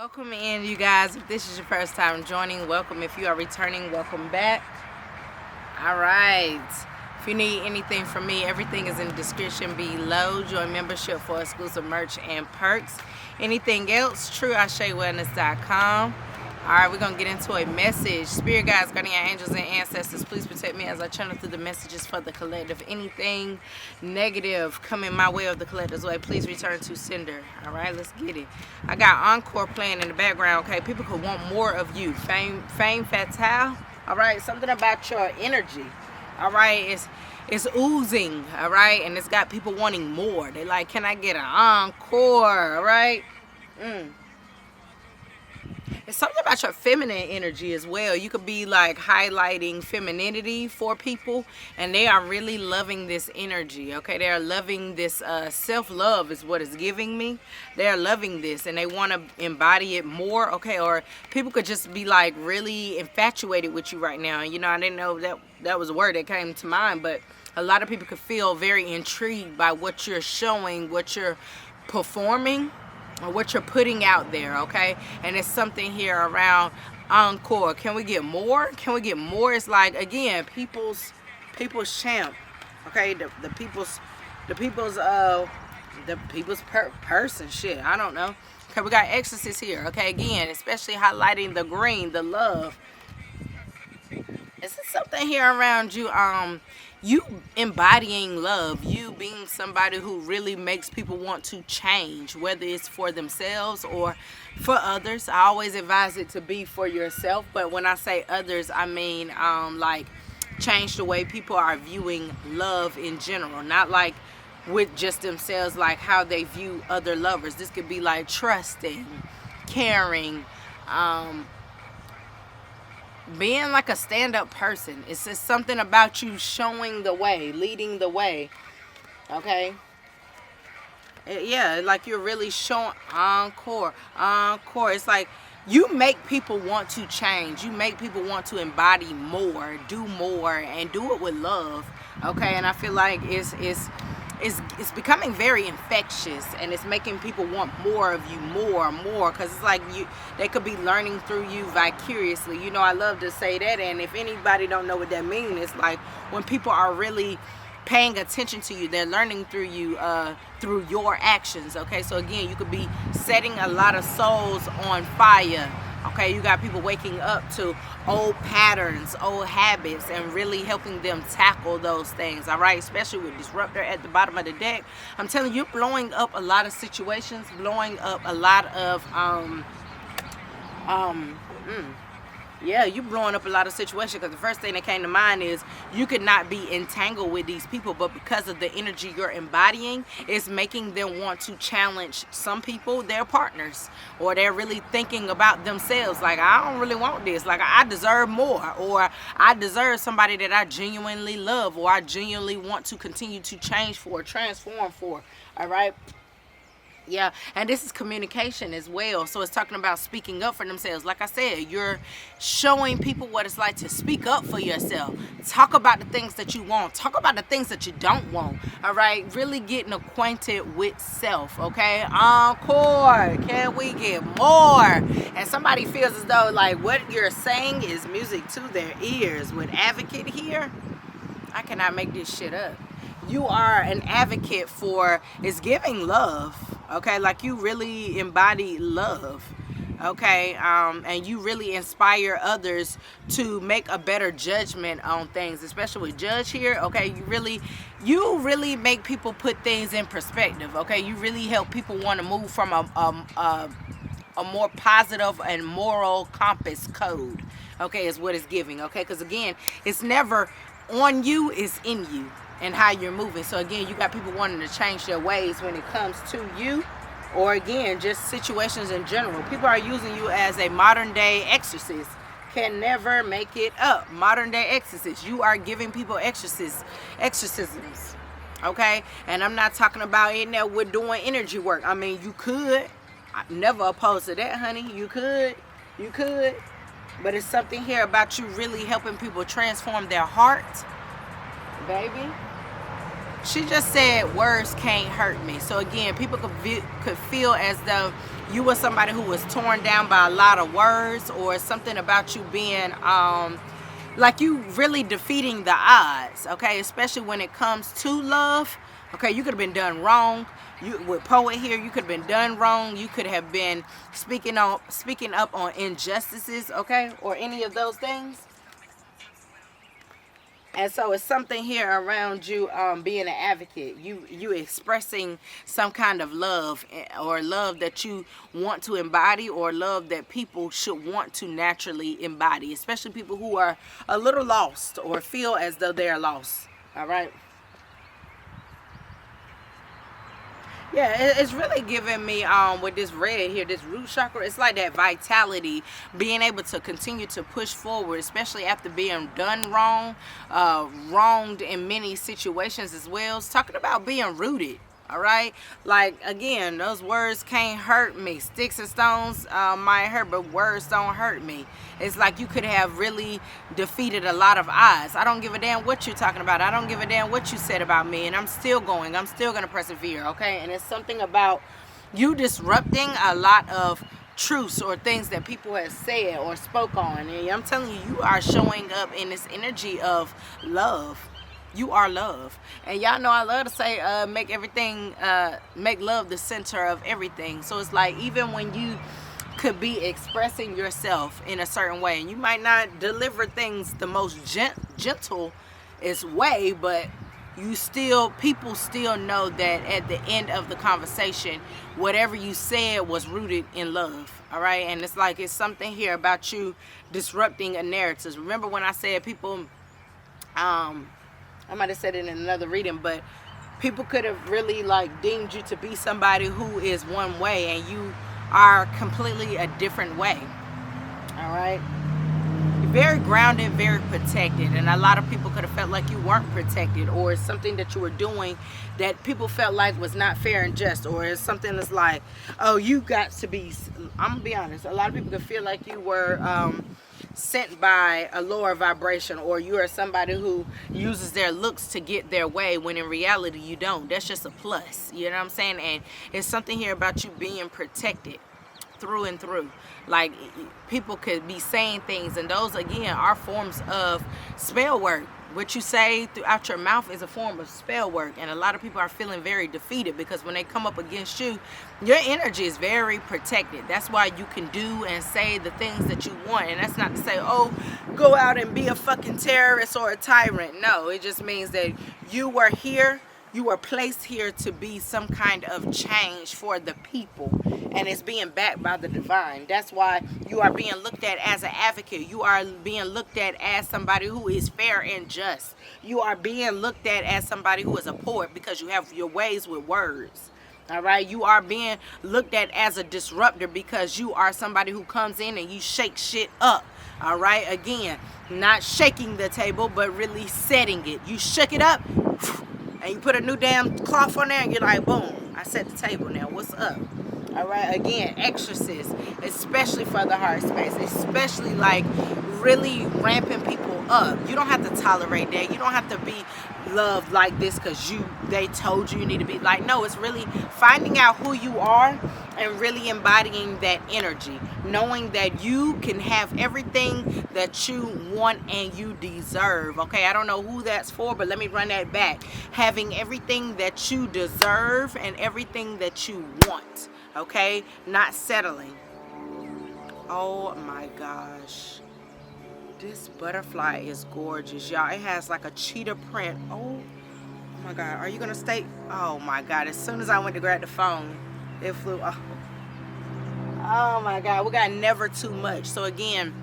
Welcome in, you guys. If this is your first time joining, welcome. If you are returning, welcome back. All right. If you need anything from me, everything is in the description below. Join membership for exclusive merch and perks. Anything else, 𝓓𝓸𝓷𝓪𝓽𝓮𝓬𝓲𝓪𝓽𝓬. All right, we're going to get into a message. Spirit guides, guardian angels, and ancestors, please protect me as I channel through the messages for the collective. Anything negative coming my way or the collective's way, please return to sender. All right, let's get it. I got Encore playing in the background, okay? People could want more of you. 𝓓𝓸𝓹𝓹𝓻𝓮𝓬𝓲𝓪. All right, something about your energy. All right, it's oozing, all right? And it's got people wanting more. They like, can I get an encore, all right? It's something about your feminine energy as well. You could be like highlighting femininity for people, and they are really loving this energy, okay? They are loving this self-love is what it's giving me. They are loving this, and they want to embody it more, okay? Or people could just be like really infatuated with you right now. You know, I didn't know that was a word that came to mind, but a lot of people could feel very intrigued by what you're showing, what you're performing, or what you're putting out there, okay? And it's something here around encore. Can we get more? Can we get more? It's like, again, people's champ, okay? The people's person, shit, I don't know. Okay, we got exorcists here, okay? Again, especially highlighting the green, the love. Is it something here around you, you embodying love, you being somebody who really makes people want to change, whether it's for themselves or for others. I always advise it to be for yourself, but when I say others, I mean like change the way people are viewing love in general, not like with just themselves, like how they view other lovers. This could be like trusting, caring, being like a stand-up person. It's just something about you showing the way, leading the way, okay? Yeah, like you're really showing encore. It's like you make people want to change. You make people want to embody more, do more, and do it with love, okay? And I feel like it's becoming very infectious, and it's making people want more of you, more, because it's like they could be learning through you vicariously. You know, I love to say that, and if anybody don't know what that means, it's like when people are really paying attention to you, they're learning through you, through your actions, okay? So again, you could be setting a lot of souls on fire. Okay, you got people waking up to old patterns, old habits, and really helping them tackle those things, all right? Especially with Disruptor at the bottom of the deck. I'm telling you, you're blowing up a lot of situations, blowing up a lot of, yeah, you blowing up a lot of situations, because the first thing that came to mind is you could not be entangled with these people, but because of the energy you're embodying, it's making them want to challenge some people, their partners, or they're really thinking about themselves, like, I don't really want this, like, I deserve more, or I deserve somebody that I genuinely love, or I genuinely want to continue to change for, transform for, all right? Yeah, and this is communication as well. So it's talking about speaking up for themselves. Like I said, you're showing people what it's like to speak up for yourself. Talk about the things that you want. Talk about the things that you don't want. All right, really getting acquainted with self, okay? Encore, can we get more? And somebody feels as though like what you're saying is music to their ears. With advocate here, I cannot make this shit up. You are an advocate for, it's giving love, okay? Like you really embody love, okay? And you really inspire others to make a better judgment on things, especially with Judge here, okay? You really make people put things in perspective, okay? You really help people want to move from a more positive and moral compass code, okay, is what it's giving, okay? Because again, it's never on you, it's in you and how you're moving. So again, you got people wanting to change their ways when it comes to you, or again, just situations in general. People are using you as a modern day exorcist. Can never make it up. Modern day exorcist. You are giving people exorcisms, okay? And I'm not talking about in there with doing energy work. I mean, you could. I'm never opposed to that, honey. You could. But it's something here about you really helping people transform their heart, baby. She just said words can't hurt me. So again, people could feel as though you were somebody who was torn down by a lot of words, or something about you being like you really defeating the odds, okay? Especially when it comes to love, okay? You could have been done wrong. You, with poet here, you could have been done wrong. You could have been speaking up on injustices, okay? Or any of those things. And so it's something here around you being an advocate. You expressing some kind of love, or love that you want to embody, or love that people should want to naturally embody, especially people who are a little lost or feel as though they're lost. All right. Yeah, it's really giving me with this red here, this root chakra. It's like that vitality, being able to continue to push forward, especially after being done wrong, wronged in many situations as well. It's talking about being rooted. All right, like again, those words can't hurt me. Sticks and stones might hurt, but words don't hurt me. It's like you could have really defeated a lot of odds. I don't give a damn what you're talking about. I don't give a damn what you said about me, and I'm still going. I'm still gonna persevere. Okay, and it's something about you disrupting a lot of truths or things that people have said or spoke on. And I'm telling you, you are showing up in this energy of love. You are love. And y'all know I love to say make love the center of everything. So it's like, even when you could be expressing yourself in a certain way, and you might not deliver things the most gentlest way, but people still know that at the end of the conversation, whatever you said was rooted in love. All right. And it's like, it's something here about you disrupting a narrative. Remember when I said people, I might have said it in another reading, but people could have really like deemed you to be somebody who is one way, and you are completely a different way. All right. You're very grounded, very protected, and a lot of people could have felt like you weren't protected, or it's something that you were doing that people felt like was not fair and just, or it's something that's like, oh, you got to be, I'm gonna be honest, a lot of people could feel like you were sent by a lower vibration, or you are somebody who uses their looks to get their way, when in reality you don't. That's just a plus, you know what I'm saying? And it's something here about you being protected through and through. Like, people could be saying things, and those again are forms of spell work. What you say throughout your mouth is a form of spell work, and a lot of people are feeling very defeated because when they come up against you, your energy is very protected. That's why you can do and say the things that you want. And that's not to say, oh, go out and be a fucking terrorist or a tyrant. No, it just means that you were here, you were placed here to be some kind of change for the people, and it's being backed by the divine. That's why you are being looked at as an advocate. You are being looked at as somebody who is fair and just. You are being looked at as somebody who is a poet because you have your ways with words. All right, you are being looked at as a disruptor because you are somebody who comes in and you shake shit up. All right, again, not shaking the table, but really setting it. You shook it up, and you put a new damn cloth on there, and you're like, boom, I set the table now. What's up? All right, again, exorcist, especially for the heart space, especially like really ramping people up. You don't have to tolerate that. You don't have to be loved like this because they told you need to be like. No, it's really finding out who you are and really embodying that energy, knowing that you can have everything that you want and you deserve. Okay, I don't know who that's for, but let me run that back. Having everything that you deserve and everything that you want. Okay, not settling. Oh my gosh, this butterfly is gorgeous, y'all. It has like a cheetah print. Oh my god, are you gonna stay? Oh my god, as soon as I went to grab the phone, it flew. Oh my god, we got never too much. So again,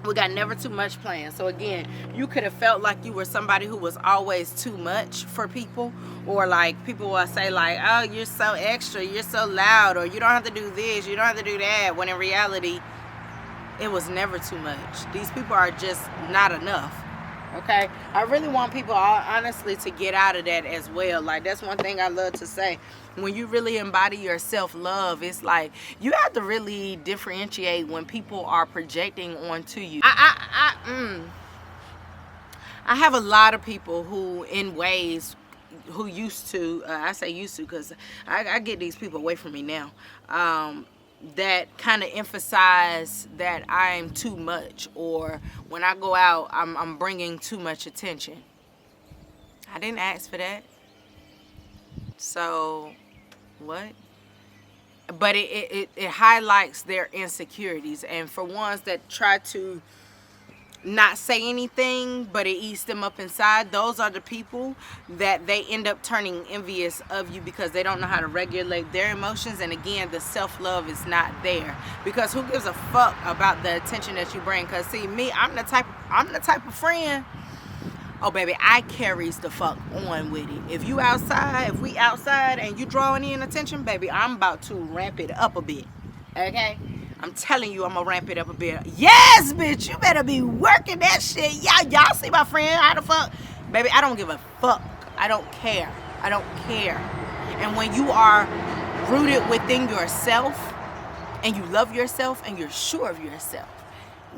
we got never too much planned. So again, you could have felt like you were somebody who was always too much for people, or like people will say like, oh, you're so extra, you're so loud, or you don't have to do this, you don't have to do that, when in reality it was never too much. These people are just not enough. Okay, I really want people honestly to get out of that as well. Like, that's one thing I love to say. When you really embody your self-love, it's like you have to really differentiate when people are projecting onto you. I have a lot of people who in ways who used to, I say used to because I get these people away from me now, that kind of emphasize that I'm too much, or when I go out, I'm bringing too much attention. I didn't ask for that. So, what? But it highlights their insecurities. And for ones that try to not say anything, but it eats them up inside, those are the people that they end up turning envious of you because they don't know how to regulate their emotions. And again, the self-love is not there, because who gives a fuck about the attention that you bring? Because see, me, I'm the type of friend, oh baby, I carries the fuck on with it. If you outside, if we outside and you drawing in attention, baby, I'm about to ramp it up a bit. Okay? I'm telling you, I'm gonna ramp it up a bit. Yes, bitch, you better be working that shit. Y'all see my friend? How the fuck? Baby, I don't give a fuck. I don't care. I don't care. And when you are rooted within yourself and you love yourself and you're sure of yourself,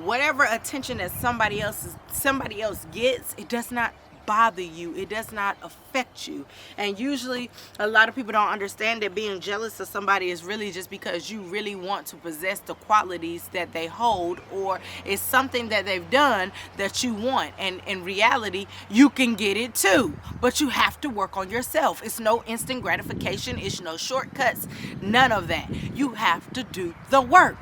whatever attention that somebody else gets, it does not bother you. It does not affect you. And usually a lot of people don't understand that being jealous of somebody is really just because you really want to possess the qualities that they hold, or it's something that they've done that you want. And in reality, you can get it too, but you have to work on yourself. It's no instant gratification. It's no shortcuts. None of that. You have to do the work.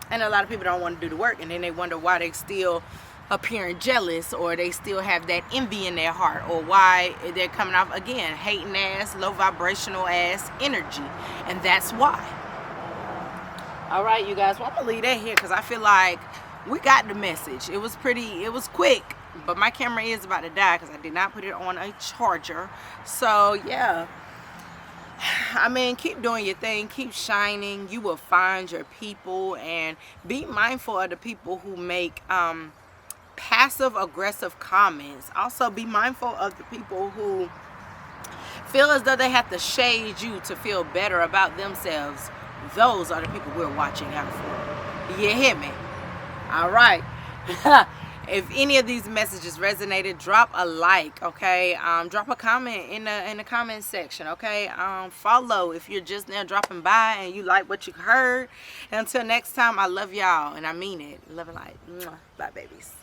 And a lot of people don't want to do the work, and then they wonder why they still appearing jealous, or they still have that envy in their heart, or why they're coming off, again, hating ass, low vibrational ass energy. And that's why. All right, you guys, well, I'm gonna leave that here because I feel like we got the message. It was quick, but my camera is about to die because I did not put it on a charger. So yeah, I mean, keep doing your thing, keep shining. You will find your people, and be mindful of the people who make passive aggressive comments. Also be mindful of the people who feel as though they have to shade you to feel better about themselves. Those are the people we're watching out for. You hear me? All right. If any of these messages resonated, drop a like, okay? Drop a comment in the comment section, okay? Follow if you're just now dropping by and you like what you heard. Until next time, I love y'all, and I mean it. Love and light. Bye, babies.